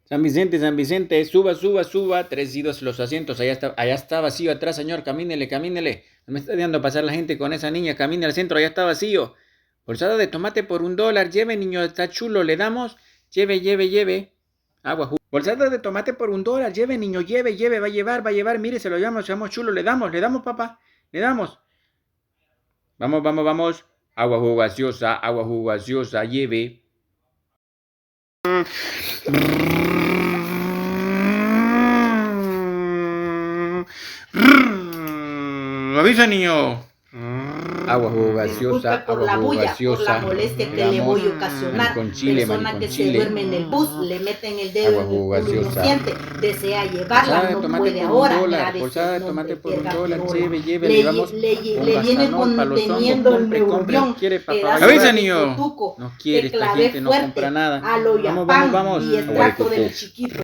San Vicente, suba, 3 y 2 los asientos, allá está vacío atrás, señor, camínele. No me está dejando pasar la gente con esa niña, camine al centro, allá está vacío. Bolsada de tomate por $1, lleve, niño, está chulo, le damos, lleve. Agua, bolsada de tomate por $1, lleve, niño, lleve, va a llevar, mire, se lo llevamos chulo, le damos, papá, le damos. Vamos. Agua jugo gaseosa, lleve. Avisa, niño. Agua jugo gaseosa, Disculpe por la bulla, por la molestia que le voy a ocasionar. Con chile, Persona que se chile. duerme en el bus, le meten el dedo Agua en el jugo culo y no gaseosa. siente, desea llevarla, no puede ahora. Bolsada de tomate por $1, lleve, le vamos. le viene conteniendo el neurobión, Avisa, niño. tuco, No quiere, te esta clavé gente no fuerte, compra nada. a lo yapán Vamos. y extracto del chiquito.